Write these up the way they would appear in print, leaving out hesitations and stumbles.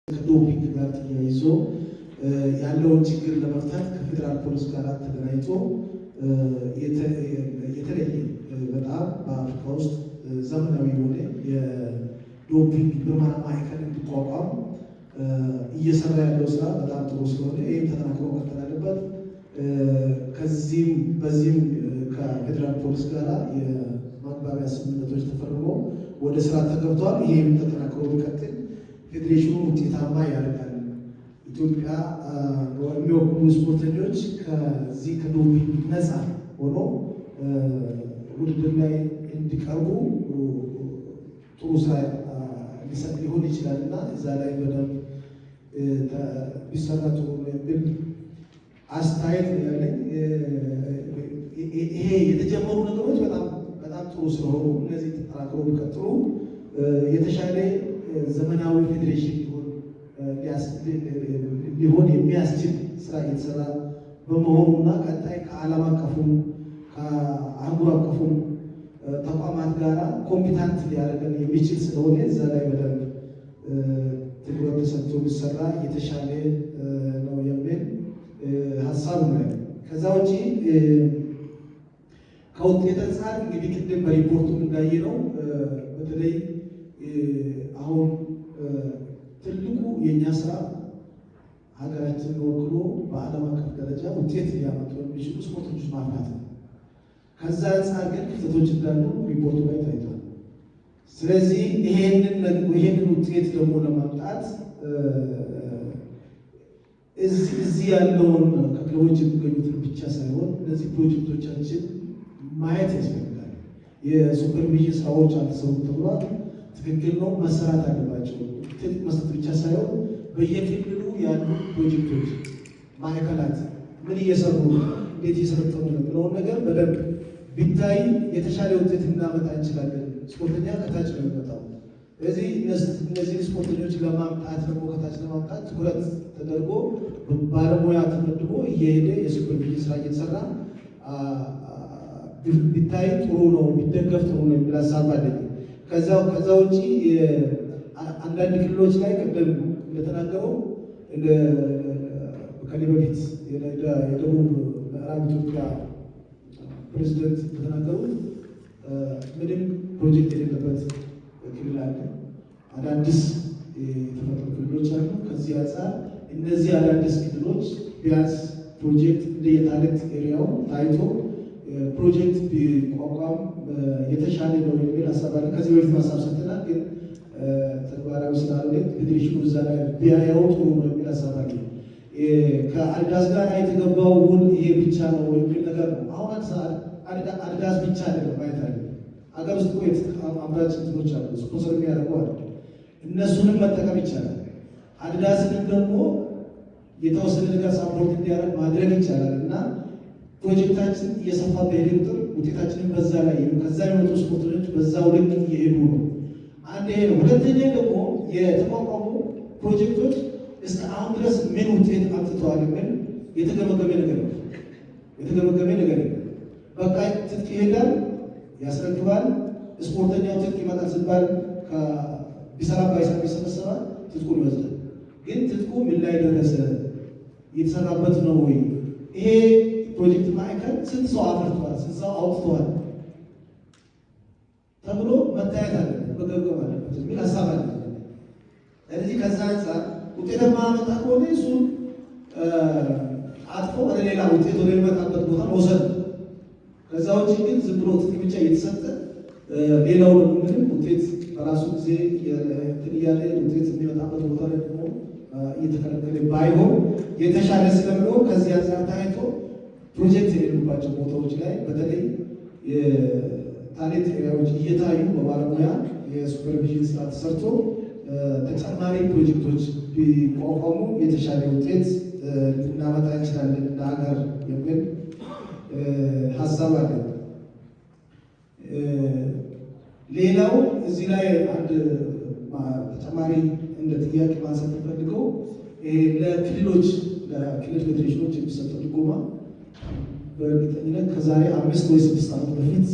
ከዶፒንግ ጋር ተያይዞ ያለውን ችግር ለመፍታት ከፌዴራል ፖሊስ ጋር ተገናኝቶ የተለየ በጣም በአፍሪካ ውስጥ ዘመናዊ የሆነ የዶፒንግ ምርመራ ማዕከል እንዲቋቋም እየሰራ ያለው ስራ በጣም ጥሩ ስለሆነ ይህም ተጠናክሮ መቀጠል አለበት። በዚህም ከፌዴራል ፖሊስ ጋር የማግባቢያ ስምምነቶች ተፈርሞ ወደ ስራ ተገብቷል። ይህም ተጠናክሮ ቢቀጥል ፌዴሬሽኑ ውጤታማ ያደርጋል። ኢትዮጵያ የሚወክሉ ስፖርተኞች ከዚህ ከዶፒንግ ነፃ ሆኖ ውድድር ላይ እንዲቀርቡ ጥሩ ስራ ሊሆን ይችላል እና እዛ ላይ በደንብ ቢሰራ ጥሩ ነው የሚል አስተያየት ያለኝ። ይሄ የተጀመሩ ነገሮች በጣም ጥሩ ስለሆኑ እነዚህ ተጠናክረው ቢቀጥሉ የተሻለ ዘመናዊ ፌዴሬሽን ሊሆን የሚያስችል ስራ እየተሰራ በመሆኑና ቀጣይ ከዓለም አቀፉም ከአህጉር አቀፉም ተቋማት ጋር ኮምፒታንት ሊያደርገን የሚችል ስለሆነ እዛ ላይ በደንብ ትኩረት ተሰጥቶ ቢሰራ የተሻለ ነው የሚል ሀሳብ ነው። ከዛ ውጪ ከውጤት አንጻር እንግዲህ ቅድም በሪፖርቱ እንዳየነው በተለይ አሁን ትልቁ የእኛ ስራ ሀገራችንን ወክሎ በዓለም አቀፍ ደረጃ ውጤት ሊያመጡ የሚችሉ ስፖርተኞች ማፍራት ነው። ከዛ አንጻር ግን ክፍተቶች እንዳሉ ሪፖርቱ ላይ ታይቷል። ስለዚህ ይሄንን ውጤት ደግሞ ለማምጣት እዚህ ያለውን ከክለቦች የሚገኙትን ብቻ ሳይሆን እነዚህ ፕሮጀክቶቻችን ማየት ያስፈልጋል። የሱፐርቪዥን ስራዎች አልተሰሩም ተብሏል። ትክክል ነው፣ መሰራት አለባቸው። ትልቅ መስጠት ብቻ ሳይሆን በየክልሉ ያሉ ፕሮጀክቶች ማዕከላት ምን እየሰሩ እንዴት እየሰለጠኑ ነው የሚለውን ነገር በደንብ ቢታይ የተሻለ ውጤት እናመጣ እንችላለን። ስፖርተኛ ከታች ነው የሚመጣው። ስለዚህ እነዚህ ስፖርተኞች ለማምጣት ደግሞ ከታች ለማምጣት ትኩረት ተደርጎ ባለሙያ ተመድቦ እየሄደ የሱፐርቪዥን ስራ እየተሰራ ቢታይ ጥሩ ነው፣ ቢደገፍ ጥሩ ነው የሚል ሀሳብ አለኝ። ከዛ ውጭ አንዳንድ ክልሎች ላይ ቅድም እንደተናገረው ከኔ በፊት የደቡብ ምዕራብ ኢትዮጵያ ፕሬዚደንት እንደተናገሩት ምንም ፕሮጀክት የሌለበት ክልል አለ። አዳዲስ የተፈጠሩ ክልሎች አሉ። ከዚህ አንጻር እነዚህ አዳዲስ ክልሎች ቢያንስ ፕሮጀክት እንደየታለንት ኤሪያው ታይቶ ፕሮጀክት ቢቋቋም የተሻለ ነው የሚል ሀሳብ አለ። ከዚህ በፊት ሀሳብ ሰጥተናል፣ ግን ተግባራዊ ስላልሆነ ፌዴሬሽኑ እዛ ላይ ቢያየው ጥሩ ነው የሚል ሀሳብ አለ። ከአዲዳስ ጋር የተገባው ውል ይሄ ብቻ ነው የሚል ነገር ነው። አሁን አዲዳስ ብቻ ነገር ማየት አለ። አገር ውስጥ አምራች እንትኖች አሉ፣ ስፖንሰር የሚያደርጉ አሉ። እነሱንም መጠቀም ይቻላል። አዲዳስንም ደግሞ የተወሰነ ነገር ሳፖርት እንዲያደርግ ማድረግ ይቻላል እና ፕሮጀክታችን እየሰፋ በሄደ ቁጥር ውጤታችንን በዛ ላይ ከዛ የሚመጡ ስፖርተኞች በዛው ልክ እየሄዱ ነው። አንድ ይሄ ነው። ሁለተኛ ደግሞ የተቋቋሙ ፕሮጀክቶች እስከ አሁን ድረስ ምን ውጤት አምጥተዋል የሚል የተገመገመ ነገር ነው። በቃ ትጥቅ ይሄዳል፣ ያስረክባል። ስፖርተኛው ትጥቅ ይመጣል ሲባል ቢሰራ ባይሰራ ይሰበሰባል፣ ትጥቁን ይወስዳል። ግን ትጥቁ ምን ላይ ደረሰ? እየተሰራበት ነው ወይ? ይሄ ፕሮጀክት ማዕከል ስንት ሰው አፍርተዋል፣ ስንት ሰው አውጥተዋል ተብሎ መታየት አለበት፣ መገምገም አለበት የሚል ሀሳብ አለ። ስለዚህ ከዛ አንጻር ውጤታማ ማመጣ ከሆነ እሱን አጥፎ ወደ ሌላ ውጤት ወደሚመጣበት ቦታ መውሰድ። ከዛ ውጭ ግን ዝም ብሎ ትጥቅ ብቻ እየተሰጠ ሌላው ደግሞ ምንም ውጤት በራሱ ጊዜ እያለ ውጤት የሚመጣበት ቦታ ላይ ደግሞ እየተከለከለ ባይሆን የተሻለ ስለሚሆን ከዚህ አንጻር ታይቶ ፕሮጀክት የሌሉባቸው ቦታዎች ላይ በተለይ የታሌንት ኤሪያዎች እየታዩ በባለሙያ የሱፐርቪዥን ስራ ተሰርቶ ተጨማሪ ፕሮጀክቶች ቢቋቋሙ የተሻለ ውጤት ልናመጣ እንችላለን እንደ ሀገር የሚል ሀሳብ አለ። ሌላው እዚህ ላይ አንድ ተጨማሪ እንደ ጥያቄ ማንሳት ፈልገው ለክልል ፌዴሬሽኖች የሚሰጠው ድጎማ በእርግጠኝነት ከዛሬ 5 ወይ 6 ዓመት በፊት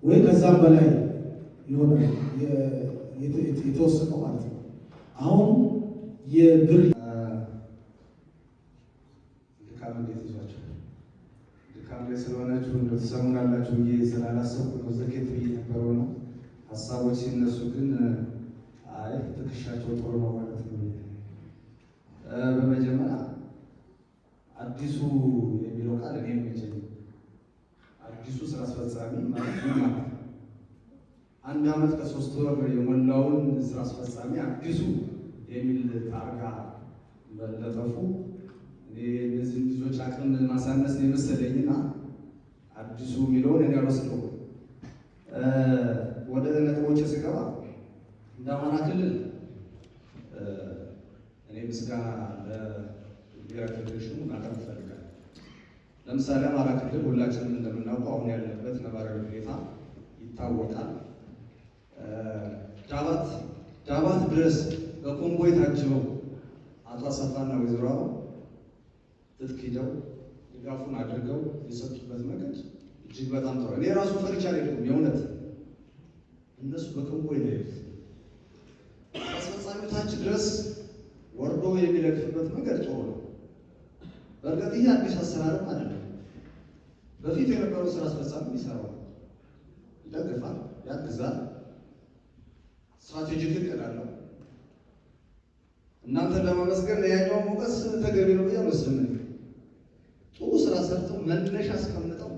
ወይ ከዛም በላይ ይሆናል የተወሰነው ማለት ነው። አሁን የብር ድካም እንዴት ይዟቸው ድካም ላይ ስለሆናችሁ እንደተሰሙናላችሁ ብዬ ስላላሰብኩ ነው ዘኬት ብዬ ነበረው ነው። ሀሳቦች ሲነሱ ግን አይ ትከሻቸው ጥሩ ነው ማለት ነው። በመጀመሪያ አዲሱ የሚለው ቃል እኔ የሚችል አዲሱ ስራ አስፈጻሚ ማለት ምን ማለት ነው? 1 ዓመት ከ3 ወር የሞላውን ስራ አስፈጻሚ አዲሱ የሚል ታርጋ መለጠፉ እነዚህ ልጆች አቅም ማሳነስ ነው የመሰለኝና አዲሱ የሚለውን እኔ አልወስደውም። ወደ ነጥቦች ስገባ እንደ አማራ ክልል እኔ ምስጋና ለብሔራዊ ፌዴሬሽኑ ማቅረብ እፈልጋለሁ። ለምሳሌ አማራ ክልል ሁላችንም እንደምናውቀው አሁን ያለበት ነባራዊ ሁኔታ ይታወቃል። ዳባት ድረስ በኮንቮይ ታጅበው አቶ አሰፋና ወይዘሮ ትጥቅ ይዘው ድጋፉን አድርገው የሰጡበት መንገድ እጅግ በጣም ጥሩ። እኔ ራሱ ፈርቻ አልሄድኩም። የእውነት እነሱ በኮንቮይ ነው የሄዱት። አስፈጻሚው ታች ድረስ ወርዶ የሚለግፍበት መንገድ ጥሩ ነው። በእርግጥ ይህ አዲስ አሰራርም አይደለም። በፊት የነበረው ስራ አስፈጻሚ ይሰራል፣ ይደግፋል፣ ያግዛል፣ ስትራቴጂክ እቅድ አለው። እናንተን ለማመስገን ለያኛው ሞገስ ተገቢ ነው ብዬ አልወስድም። ጥሩ ስራ ሰርተው መነሻ አስቀምጠው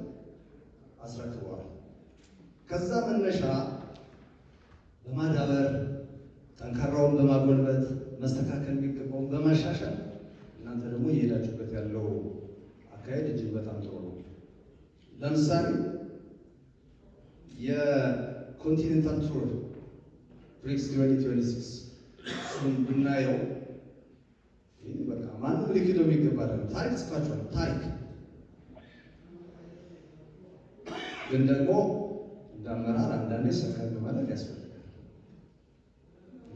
አስረክበዋል። ከዛ መነሻ በማዳበር ጠንካራውን በማጎልበት መስተካከል የሚገባውን በማሻሻል እናንተ ደግሞ እየሄዳችሁበት ያለው አካሄድ እጅግ በጣም ጥሩ ነው። ለምሳሌ የኮንቲኔንታል ቱር ብሪክስ 2026 ብናየው በቃ ማንም ሊክደው የሚገባ አይደለም። ታሪክ ጽፋችኋል። ታሪክ ግን ደግሞ እንደ አመራር አንዳንዴ ሰከን ማለት ያስፈልጋል።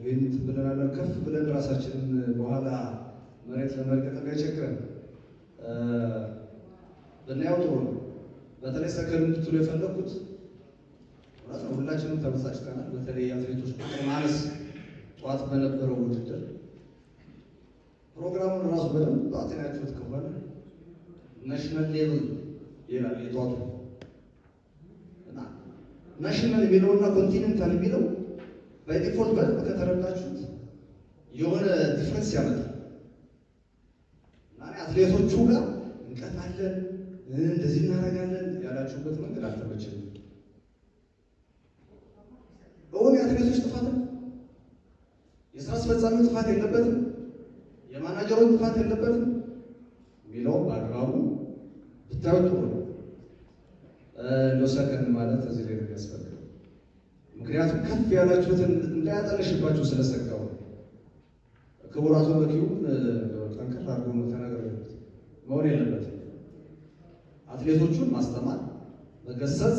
ይህን ብለናል ከፍ ብለን ራሳችንን በኋላ መሬት ለመልቀቅ እንዳይቸግረን ብናየው ጥሩ ነው። በተለይ ሰከን እንድትሉ የፈለኩት ሁላችንም ተበሳጭተናል። በተለይ የአትሌቶች ቁጥር ማነስ ጠዋት በነበረው ውድድር ፕሮግራሙን ራሱ በደንብ አጤናችሁት ከሆነ ናሽናል ሌቭል ይላል የጠዋቱ እና ናሽናል የሚለውና ኮንቲኔንታል የሚለው በዲፎልት በደንብ ከተረዳችሁት የሆነ ዲፍረንስ ያመጣል እና አትሌቶቹ ጋር እንቀጣለን እንደዚህ እናደርጋለን ያላችሁበት መንገድ አልተመቸኝም። በሆነ የአትሌቶች ጥፋት ነው፣ የስራ አስፈጻሚው ጥፋት የለበትም፣ የማናጀሩ ጥፋት የለበትም የሚለው በአግባቡ ብታዩት ጥሩ ነው። ሰከን ማለት እዚህ ላይ ያስፈልጋል። ምክንያቱም ከፍ ያላችሁትን እንዳያጠለሽባችሁ ስለሰጋው ክቡር አቶ መኪውም ጠንከር አድርጎ ነው ተናግረውት መሆን የለበትም። አትሌቶቹን ማስተማር፣ መገሰጽ፣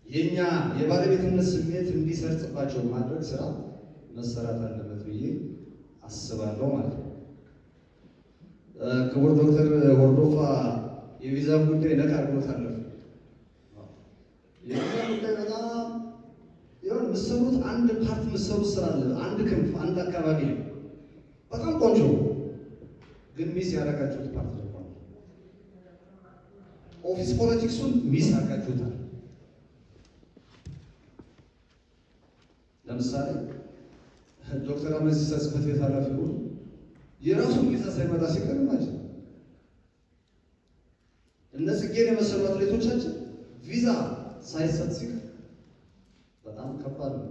የኛ የባለቤትነት ስሜት እንዲሰርጽባቸው ማድረግ ስራ መሰራት አለበት ብዬ አስባለሁ ማለት ነው። ክቡር ዶክተር ወርዶፋ የቪዛ ጉዳይ ነቃ አድርጎታል። የቪዛ ጉዳይ በጣም ይሁን የምትሰሩት አንድ ፓርት የምትሰሩት ስራ አለ፣ አንድ ክንፍ፣ አንድ አካባቢ ነው። በጣም ቆንጆ ግን ሚስ ያደረጋችሁት ፓርት ነው። ኦፊስ ፖለቲክሱን ሚስ አድርጋችሁታል። ለምሳሌ ዶክተር አመዚሳ ጽሕፈት ቤት ኃላፊ ሆኖ የራሱን ቪዛ ሳይመጣ ሲቀር ማለት እነዚህ ጌን የመሰሉ አትሌቶቻችን ቪዛ ሳይሰጥ ሲቀር በጣም ከባድ ነው።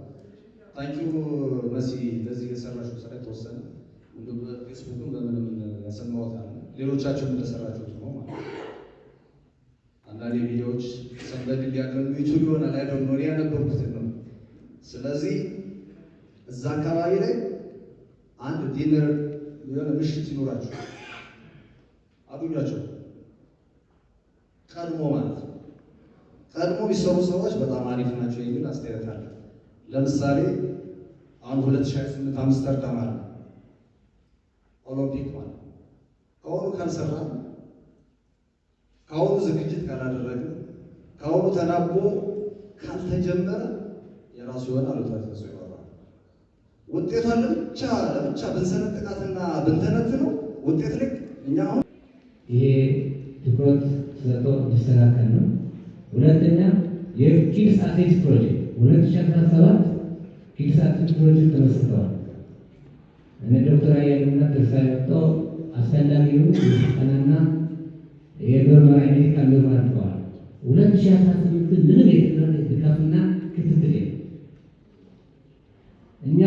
ታንኪዩ መሲ ለዚህ የሰራችው ስራ የተወሰነ እንደ በፌስቡክም በምንም ያሰማሁት አለ። ሌሎቻችሁም እንደሰራችሁት ነው ማለት ነው። አንዳንድ ቪዲዮዎች ሰንበድ ሊያገኙ ይችሉ ይሆናል አይደል ነው ያነበብኩት ነው። ስለዚህ እዛ አካባቢ ላይ አንድ ዲነር የሆነ ምሽት ይኖራችሁ አብያቸው ቀድሞ ማለት ነው። ቀድሞ የሚሰሩ ሰዎች በጣም አሪፍ ናቸው የሚል አስተያየት አለ። ለምሳሌ አሁን 2028 አምስተርዳም አለ ኦሎምፒክ ማለት ከሆኑ ካልሰራ ከአሁኑ ዝግጅት ካላደረግን ከአሁኑ ተናቦ ካልተጀመረ የራሱ የሆነ አሉታዊ ተጽዕኖ ይኖራል። ውጤቷን ለብቻ ብንሰነጥቃትና ብንተነትነው ውጤት ልክ እኛ አሁን ይሄ ትኩረት ሰጥቶ እንዲስተካከል ነው። ሁለተኛ የኪድስ አትሌቲክስ ፕሮጀክት 2017 ኪድስ አትሌቲክስ ፕሮጀክት ተመስርተዋል። እነ ዶክተር አያሌውና ተስፋዬ መጥተው አስፈላጊውን የስልጠናና የምርመራ ሜዲካል ምርመራ አድርገዋል። 2018 ምንም የትምህርት ድጋፍና ክትትል የለም። እኛ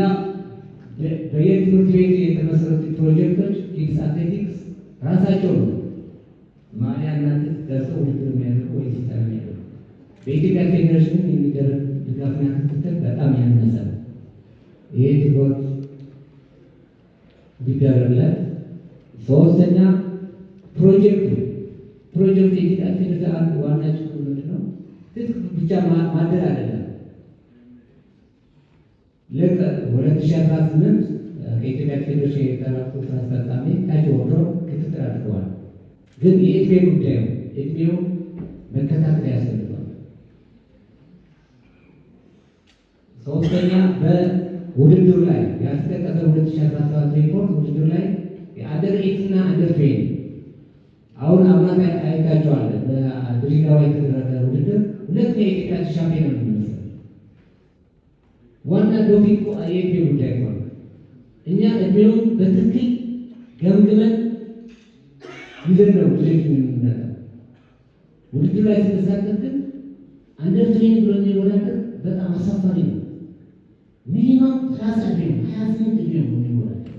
በየትምህርት ቤቱ የተመሰረቱ ፕሮጀክቶች ኪድስ አትሌቲክስ ራሳቸው ነው ማሊያ እናንተ ደርሰው ውድድር የሚያደርጉ ወይ ሲስተም የሚያደርጉ በኢትዮጵያ ፌዴሬሽን የሚደረግ ድጋፍና ክትትል በጣም ያነሰ ነው። ይሄ ትኩረት ቢደረግለት። ሶስተኛ ፕሮጀክቱ የኢትዮጵያ ፌዴሬሽን አንዱ ዋና ችግሩ ምንድን ነው? ትጥቅ ብቻ ማደር አይደለም። ልክ 2018 ከኢትዮጵያ ፌዴሬሽን የተላኩ ስራ አስፈጻሚ ታች ወርደው ክትትል አድርገዋል። ግን የእድሜ ጉዳይ ነው። እድሜው መከታተል ያስፈልጋል። ሶስተኛ በውድድሩ ላይ ያልተጠቀሰ 2017 ሪፖርት ውድድሩ ላይ የአንደር 8 እና አንደር 20 አሁን አምና አይታቸዋል። በድሬዳዋ የተደረገ ውድድር ሁለት የኢትዮጵያ ሻምፒዮን ነው የሚመስለው። ዋና ዶፒንግ የእድሜ ጉዳይ ነው። እኛ እድሜውን በትክክል ገምግመን ይዘን ነው ልጆች የምንመጣው። ውድድር ላይ ተሳተፍ ግን አንደር 20 ብሎ የሚወዳደር በጣም አሳፋሪ ነው። ሚኒማም 30 ዕድሜ ነው፣ 28 ዕድሜ ነው የሚወዳደር።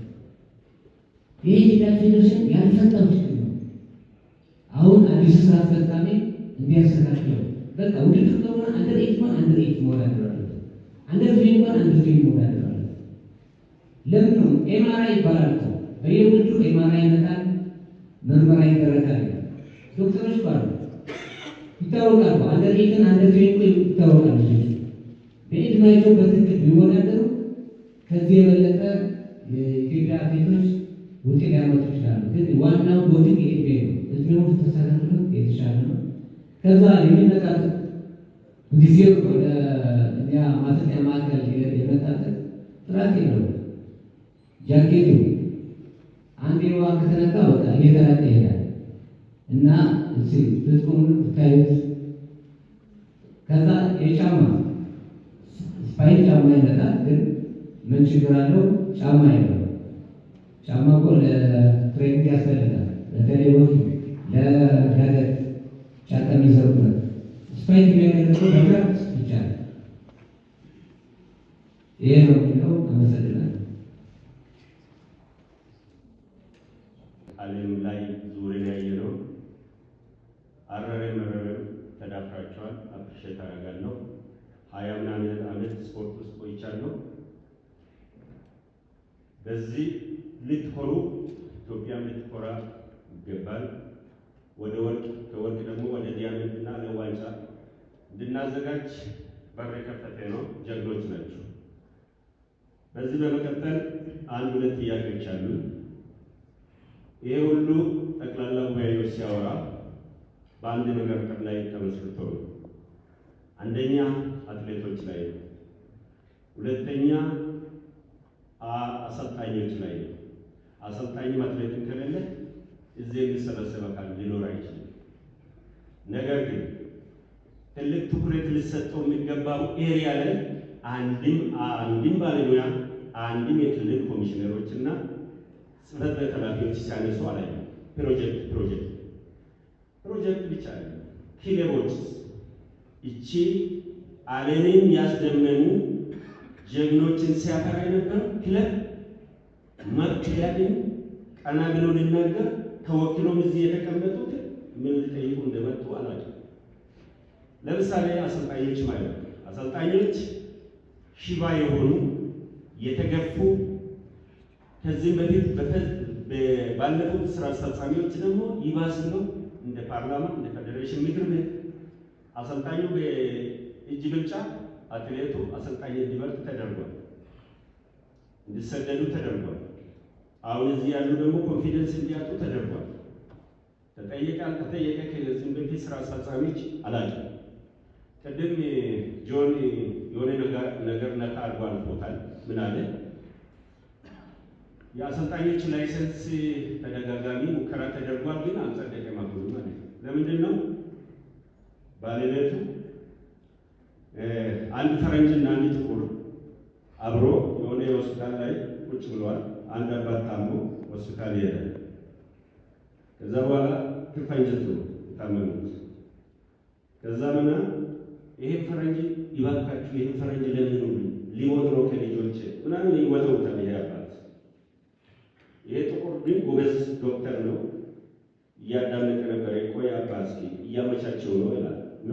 ይህ የኢትዮጵያ ፌዴሬሽን ያልፈታው ችግር ነው። አሁን አዲሱ ስራ አስፈጻሚ እንዲያስተካክለው በቃ ውድድር ከሆነ አንደር 8 መወዳደር አለበት፣ አንደር 20 አንደር 20 መወዳደር አለበት። ለምን ነው ኤምአርአይ ይባላል እኮ በየውድድሩ ኤምአርአይ ይመጣል፣ ምርመራ ይደረጋል። ዶክተሮች ባሉ ይታወቃሉ። አንደር 8 አንደር 20 ይታወቃሉ። በእድሜያቸው በትክክል ቢወዳደሩ ከዚህ የበለጠ የኢትዮጵያ አትሌቶች ውጤት ሊያመጡ ይችላሉ። ግን ዋናው ዶፒንግ የእድሜ ነው። እድሜው ተስተካክሎ የተሻለ ነው። ከዛ የሚመጣት ጊዜው ወደ እኛ ማሰልጠኛ ማዕከል የመጣበት ጥራት የለውም። ጃኬቱ አንዴ ውሃ ከተነካ በቃ እየተላቀ ይሄዳል እና ፍጹም ብታዩት። ከዛ የጫማ ስፓይክ ጫማ ይመጣል። ግን ምን ችግር አለው? ጫማ የለው። ጫማ እኮ ለትሬኒንግ ያስፈልጋል። በተለይ ወኪ ለዳገት ጫካ የሚሰሩበት ስፓይክ የሚያገለግለው ነገር ብቻ ነው። ይሄ ነው የሚለው። አመሰግናለሁ። ዓለም ላይ ዙሪያ ያየነው አረረ መረረ ተዳፍራቸዋል። አፕሪሼት አደርጋለሁ። 20 ምናምን ዓመት ስፖርት ውስጥ ቆይቻለሁ። በዚህ ልትኮሩ ኢትዮጵያም ልትኮራ ይገባል። ወደ ወርቅ ከወርቅ ደግሞ ወደ ዲያመንት እና ለዋንጫ እንድናዘጋጅ በር የከፈተ ነው። ጀግኖች ናቸው። በዚህ በመቀጠል አንድ ሁለት ጥያቄዎች አሉ። ይሄ ሁሉ ጠቅላላ ጉባኤዎች ሲያወራ በአንድ ነገር ላይ ተመስርቶ ነው። አንደኛ አትሌቶች ላይ ነው። ሁለተኛ አሰልጣኞች ላይ ነው። አሰልጣኝም አትሌትም ከሌለ እዚህ የሚሰበሰብ አካል ሊኖር አይችልም። ነገር ግን ትልቅ ትኩረት ሊሰጠው የሚገባው ኤሪያ ላይ አንድም ባለሙያ አንድም የክልል ኮሚሽነሮች እና ጽሕፈት ቤት ኃላፊዎች ሲያነሱ አላየንም። ፕሮጀክት ብቻ ነው። ክለቦች እቺ ዓለምን ያስደመሙ ጀግኖችን ሲያፈራ የነበረው ክለብ መብት ሊያገኝ ቀና ብሎ ሊናገር ተወክሎም እዚህ የተቀመጡት ምን ሊጠይቁ እንደመጡ አላውቅም። ለምሳሌ አሰልጣኞች ማለት ነው። አሰልጣኞች ሽባ የሆኑ የተገፉ ከዚህም በፊት ባለፉት ስራ አስፈጻሚዎች ደግሞ ይባስ ነው እንደ ፓርላማ እንደ ፌዴሬሽን ምክር ቤት አሰልጣኙ በእጅ ብልጫ አትሌቱ አሰልጣኝ እንዲመርጥ ተደርጓል፣ እንዲሰደዱ ተደርጓል። አሁን እዚህ ያሉ ደግሞ ኮንፊደንስ እንዲያጡ ተደርጓል። ተጠየቀ ከዚህም በፊት ስራ አስፈጻሚዎች አላውቅም። ቅድም ጆን የሆነ ነገር ነካ አድርጎ አልፎታል። ምን አለ? የአሰልጣኞች ላይሰንስ ተደጋጋሚ ሙከራ ተደርጓል፣ ግን አልጸደቀም አሁን ማለት ነው። ለምንድን ነው? ባለቤቱ አንድ ፈረንጅና አንድ ጥቁር አብሮ የሆነ ሆስፒታል ላይ ቁጭ ብሏል። አንድ አባት ታሞ ሆስፒታል ይሄዳል። ከዛ በኋላ ትንፋንጀት ነው የታመሙት። ከዛ ምና ይሄን ፈረንጅ ይባካችሁ፣ ይሄን ፈረንጅ ለምኑ ሊሞት ነው ከልጆች ምናምን ይወተውታል ይሄ አባት። ይሄ ጥቁር ግን ጎበዝ ዶክተር ነው፣ እያዳመጠ ነበር። ቆይ አባ እስኪ እያመቻቸው ነው ይላል። ኖ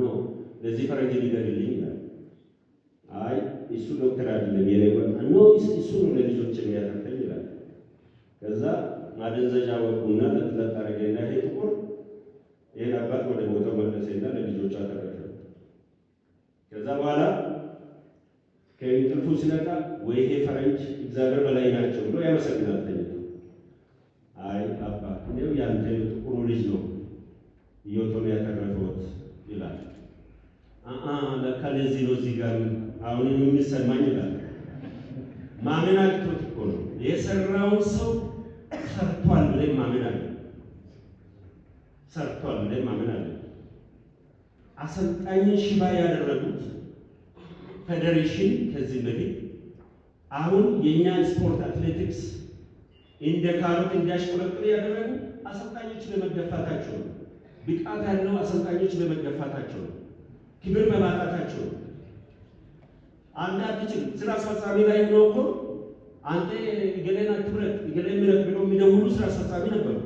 ለዚህ ፈረንጅ ሊገድልኝ ይላል። አይ እሱ ዶክተር አይደለም የኔ ጎን ኖ እሱ ነው ለልጆች የሚያተርፈኝ ይላል። ከዛ ማደንዘዣ ወቁና ለጥለጥ አረገና ይሄ ጥቁር ይሄን አባት ወደ ቦታው መለሰና ለልጆቹ አተረፈ። ከዛ በኋላ ከእንቅልፉ ሲነቃ ወይ ይሄ ፈረንጅ እግዚአብሔር በላይ ናቸው ብሎ ያመሰግናል ተኝቶ። አይ አባ እኔው ያንተ ጥቁሩ ልጅ ነው እየወጣው ያተረፈውት ይላል። ለካ ለዚህ ነው እዚህ ጋር አሁን የሚሰማኝ ይላል። ማመን አቅቶት እኮ ነው የሰራውን ሰው ሰርቷል ብለን ማመን አለ። ሰርቷል ብለን ማመን አለ። አሰልጣኝ ሽባ ያደረጉት ፌዴሬሽን ከዚህ በፊት አሁን የኛ ስፖርት አትሌቲክስ እንደ ካሮት እንዲያሽቆለቅል ያደረጉ አሰልጣኞች በመገፋታቸው ነው። ብቃት ያለው አሰልጣኞች በመገፋታቸው ነው። ክብር በማጣታቸው ነው። አንዳንድ ስራ አስፈጻሚ ላይ ነው እኮ አንተ ገሌና ትብረት ገሌ ምረት ብሎ የሚደውሉ ስራ አስፈጻሚ ነበሩ።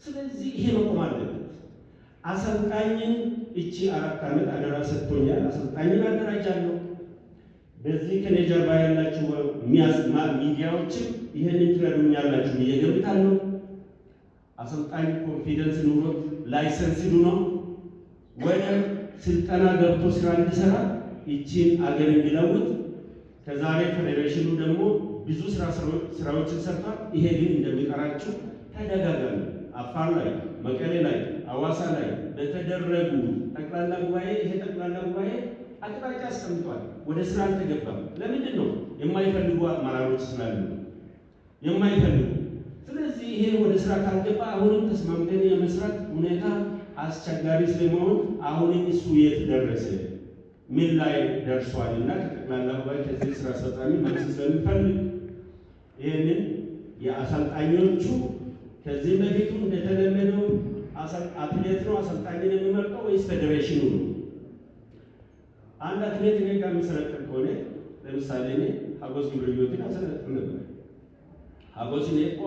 ስለዚህ ይሄ መቆም አለበት። አሰልጣኝን እቺ 4 ዓመት አደራ ሰጥቶኛል። አሰልጣኝን አደራጃለሁ። በዚህ ከኔ ጀርባ ያላችሁ ሚዲያዎችም ይሄንን ትረዱኛላችሁ ብዬ እገምታለሁ። አሰልጣኝ ኮንፊደንስ ኑሮት ላይሰንስ ነው ወደ ስልጠና ገብቶ ስራ እንዲሰራ ይቺን አገር እንዲለውጥ ከዛሬ ፌዴሬሽኑ ደግሞ ብዙ ስራዎችን ሰርቷል። ይሄ ግን እንደሚቀራችሁ ተደጋጋሚ አፋር ላይ፣ መቀሌ ላይ፣ አዋሳ ላይ በተደረጉ ጠቅላላ ጉባኤ ይሄ ጠቅላላ ጉባኤ አቅጣጫ አስቀምጧል። ወደ ስራ አልተገባም። ለምንድን ነው? የማይፈልጉ አመራሮች ስላሉ የማይፈልጉ። ስለዚህ ይሄ ወደ ስራ ካልገባ አሁንም ተስማምተን የመስራት ሁኔታ አስቸጋሪ ስለመሆን አሁንም እሱ የት ደረሰ ምን ላይ ደርሷል እና ከጠቅላላ ጉባኤ ከዚህ ስራ አስፈጻሚ መልስ ስለሚፈልግ ይህንን የአሰልጣኞቹ ከዚህ በፊቱ እንደተለመደው አትሌት ነው አሰልጣኝን የሚመርጠው ወይስ ፌዴሬሽኑ ነው? አንድ አትሌት እኔ ጋር የሚሰለጥን ከሆነ ለምሳሌ እኔ ሀጎስ ግብረሕይወትን አሰለጥን ነበር። ሀጎስ እኔ እኮ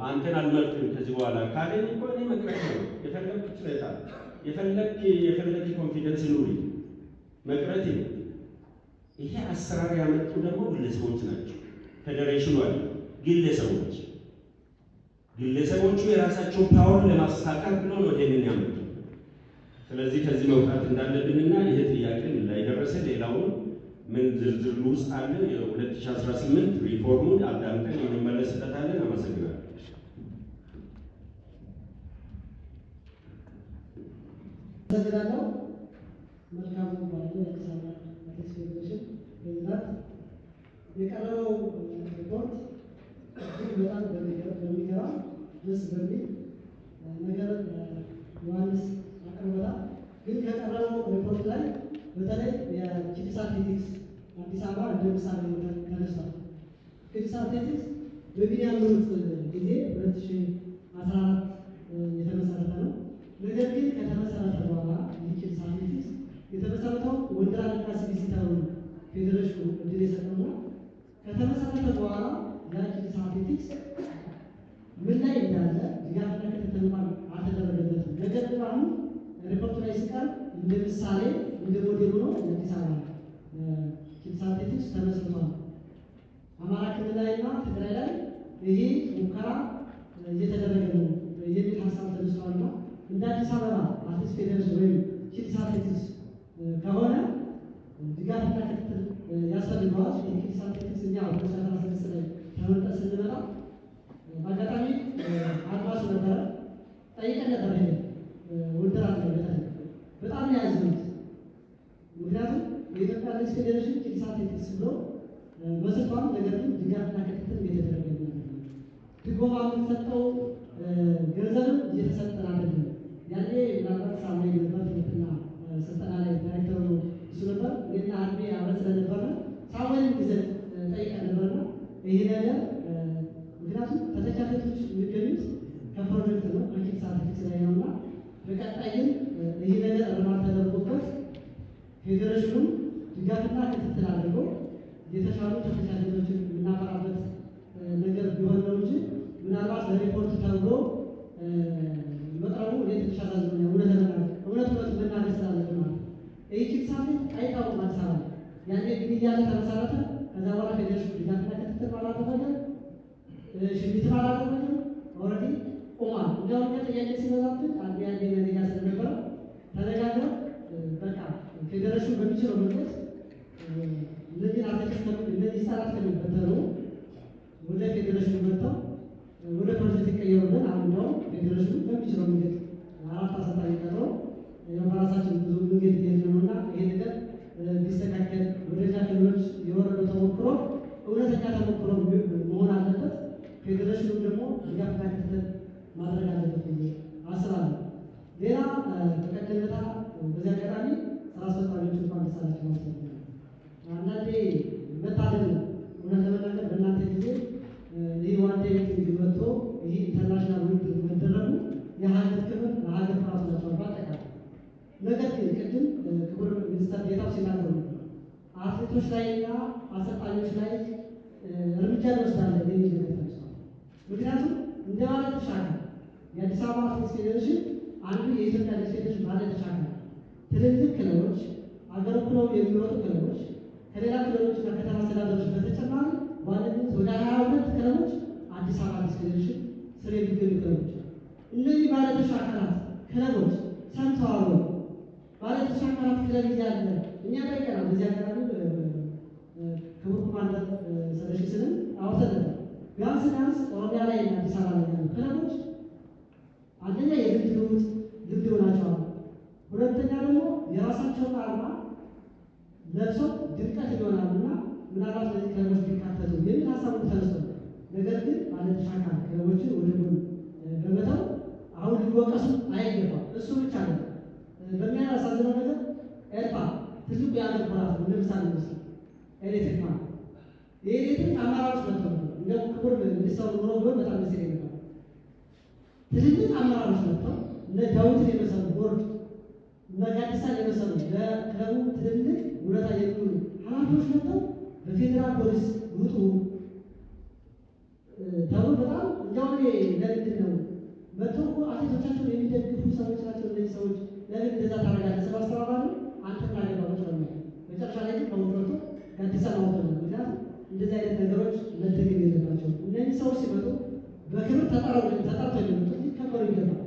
አንተን አልመርጥም ከዚህ በኋላ ካለኝ እኮ እኔ መቅረት ነው የፈለግ ችለታ የፈለግ ኮንፊደንስ ኑሪ መቅረት ነው። ይሄ አሰራር ያመጡ ደግሞ ግለሰቦች ናቸው። ፌዴሬሽኑ አለ ግለሰቦቹ የራሳቸው ፓወር ለማስተካከል ብሎ ነው ይሄንን ያመጡ። ስለዚህ ከዚህ መውጣት እንዳለብንና ይሄ ጥያቄ ላይ ደረሰ ሌላውን ምን ዝርዝር ውስጥ አለ የ2018 ሪፎርሙን አዳምጠን እንመለስበታለን። አመሰግናለሁ። ተዘጋጅተው መልካም ባለው የአዲስ አበባ አትሌቲክስ ፌዴሬሽን ፕሬዝዳንት የቀረበው ሪፖርት በጣም በሚገባ ደስ በሚል ነገር ዮሐንስ አቅርቦታል። ግን ከቀረበው ሪፖርት ላይ በተለይ የኪድስ አትሌቲክስ አዲስ አበባ እንደ ምሳሌ ተነስቷል። ኪድስ አትሌቲክስ በቢኒያም ምሩጽ ጊዜ 2014 የተመሰረተ ነው። ነገር ግን ከተመሰረተ በኋላ ኪድስ አትሌቲክስ የተመሰረተው ወንድራ ለቃስ ቪዚተሩ ፌዴሬሽኑ እድል የሰጠውና ከተመሰረተ በኋላ ኪድስ አትሌቲክስ ምን ላይ እንዳለ ድጋፍና ክትትል አልተደረገለትም። ነገር ግን አሁን ሪፖርቱ ላይ ሲቀርብ እንደ ምሳሌ እንደ ሞዴል ሆኖ የአዲስ አበባ ኪድስ አትሌቲክስ ተመስርቷል። አማራ ክልል ላይና ትግራይ ላይ ይሄ ሙከራ እየተደረገ ነው የሚል ሀሳብ ተነስቷልና እንደ አዲስ አበባ አትሌቲክስ ፌዴሬሽን ወይም ኪድስ አትሌቲክስ ከሆነ ድጋፍና ክትትል ያስፈልገዋል። ኪድስ አትሌቲክስ እኛ 2016 ላይ ተመርጠን ስንመጣ በአጋጣሚ አድማሱ ነበረ ጠይቀን ነበር። ይሄ ውድድር አለ በጣም ያዝኑት። ምክንያቱም የኢትዮጵያ አትሌቲክስ ፌዴሬሽን ኪድስ አትሌቲክስ ብሎ መስርቷል። ነገር ግን ድጋፍና ክትትል እየተደረገ ነው። ድጎማ የምትሰጠው ገንዘብም እየተሰጠን አይደለም። ያኔ ምናልባት ሳሙኤል ነበር ትምህርትና ስልጠና ላይ ዳይሬክተሩ እሱ ነበር። እኔና አርሜ አብረን ስለነበረ ሳሙኤል ጊዜ ጠይቀን ነበርና ይህ ነገር ምክንያቱም ተተኪዎች የሚገኙት ከፕሮጀክት ነው ከኪት ሳርቲፊክስ ላይ ነውና በቀጣይ ግን ይህ ነገር እርማት ተደርጎበት ፌዴሬሽኑን ድጋፍና ክትትል አድርጎ የተሻሉ ተተኪዎችን የምናፈራበት ነገር ቢሆን ነው እንጂ ምናልባት ለሪፖርት ተብሎ መቅረቡ ትንሽ አሳዝኖኛል። እውነት መናገር ስላለብን ማለት ይህ ኪት ሳርቲፊክስ አይታወቅም አዲስ አበባ ያኔ ግን እያለ ተመሰረተ። ከዛ በኋላ ፌዴሬሽኑ ድጋፍና ክትትል ባላደረገ ሽሚት ባላደረገ ኦልሬዲ ቆሟል። እንዲያውም ጥያቄ ሲበዛብን አንድ ነገር ስለነበረ ተነጋግረን በቃ ፌዴሬሽኑ በሚችለው መንገድ እነዚህ አርቲስቶች እነዚህ ሰራት ከሚበተሩ ወደ ፌዴሬሽኑ መጥተው ወደ ፕሮጀክት ይቀየሩልን። አሁን ፌዴሬሽኑ በሚችለው መንገድ አራት አሰልጣኝ ቀጥሮ በራሳችን ብዙ መንገድ ነውና ይሄ ነገር ቢስተካከል ወደ ክልሎች የወረደ ተሞክሮ እውነተኛ ተሞክሮ መሆን አለበት። ፌዴሬሽኑ ደግሞ ድጋፍና ክትትል ማድረግ አለበት ብዬ አስባለሁ። ሌላ በቀደምታ በዚህ አጋጣሚ ስራ አስፈጻሚዎች እንኳን ደስ አላችሁ ማለት ነው። አንዳንዴ መታደል ነው እውነት ለመናገር በእናንተ ጊዜ ይህ ዋንዴ መጥቶ ይህ ኢንተርናሽናል ውድድር መደረጉ የሀገር ክብር ለሀገር ኩራት ናቸው በአጠቃላይ። ነገር ግን ቅድም ክቡር ሚኒስተር ዴኤታው ሲናገሩ አትሌቶች ላይና አሰልጣኞች ላይ እርምጃ እንወስዳለን የሚል ነገር ተነስቷል። ምክንያቱም እንደ ባለድርሻ አካል የአዲስ አበባ አትሌቲክስ ፌዴሬሽን አንዱ የኢትዮጵያ አትሌቲክስ ፌዴሬሽን ባለድርሻ አካል ትልልቅ ክለቦች፣ አገር ወክለው የሚሮጡ ክለቦች ከሌላ ክለቦችና ከተማ አስተዳደሮች በተጨማሪ በዋነኝነት ወደ 22 ክለቦች አዲስ አበባ አትሌቲክስ ፌዴሬሽን ስር የሚገኙ ክለቦች እነዚህ ባለድርሻ አካላት ክለቦች ሰምተዋል። ባለድርሻ አካላት ክለብ እያለ እኛ ጠይቀናል። በዚህ አካባቢ ክቡር ኮማንደር ስለሺ ስንም አውርተን ቢያንስ ኦሮሚያ ላይ እና አዲስ አበባ ላይ ያሉ ክለቦች አንደኛ የግድ ልውውጥ ግድ ይሆናቸዋል። ሁለተኛ ደግሞ የራሳቸውን አርማ ለብሰው ድምቀት ይሆናሉና ምናልባት በዚህ ክለቦች ቢካተቱ የሚል ሀሳቡ ተነስቶ ነገር ግን ባለድርሻ አካላት ክለቦችን ወደ ጎን በመተው አሁን ሊወቀሱ አይገባም። እሱ ብቻ ነው በሚያሳዝነው ነገር ኤልፓ ትልቁ የአገር ኩራት ነው። ለምሳሌ ኤሌክትሪክ ማለት የኤሌክትሪክ አመራሮች መጥተው እንደ ክቡር ሚኒስተሩ ኖሮ ቢሆን በጣም ደስ ይለኝ ነበር። ትልልቅ አመራሮች መጥተው እነ ዳዊትን የመሰሉ ቦርድ እነ ጋዲሳን የመሰሉ ለክለቡ ትልልቅ ውለታ የሚውሉ ኃላፊዎች መጥተው በፌዴራል ፖሊስ ውጡ ተብሎ በጣም እንዲያውም ለምንድን ነው መጥተው እኮ አትሌቶቻቸውን የሚደግፉ ሰዎች ናቸው። እነዚህ ሰዎች ለምን እንደዛ ታደርጋለህ? ስለ አስተባባሪ አንተ ታደርጋለህ ነው። መጨረሻ ላይ ግን ከወጥቶ ጋዲሳ ነው። ምክንያቱም እንደዚህ አይነት ነገሮች መደገም የለባቸውም። እነዚህ ሰዎች ሲመጡ በክብር ተጠርተው የሚመጡ ሊከበሩ ይገባል።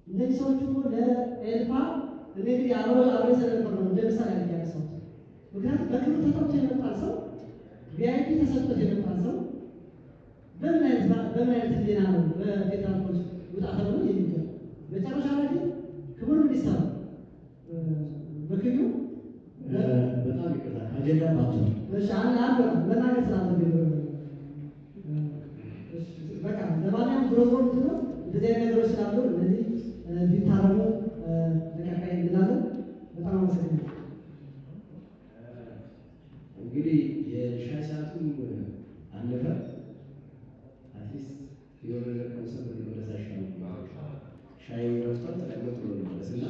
እነዚህ ሰዎች እኮ ለኤልፓ እንግዲህ አብሮ ስለነበር ነው እንደ ምሳሌ ያነሳሁት። ምክንያቱም በክብር ተጠርቶ የመጣ ሰው ቪአይፒ ተሰጥቶት የመጣ ሰው በምን አይነት ዜና ነው በፌዴራል ፖሊስ ውጣ ተብሎ የሚገባ መጨረሻ ላይ ግን ክቡር ሚኒስተር በክዩ በጣም ይቅርታ አጀንዳ ናቸው። እሺ አንድ መናገር ስላለብኝ በቃ ለማንኛውም ዞሮ ምንድን ነው እንደዚህ አይነት ነገሮች ስላሉ እነዚህ ቢታረሙ በቀጣይ እንላለን። በጣም አመሰግናለሁ። እንግዲህ የሻይ ሰዓቱም አለፈ። አትሊስት የሆነ ነገር ቀምሰን ብንመለስ አይሻልም? ሻይ ረፍቷል። ተቀምጦ ነው መለስና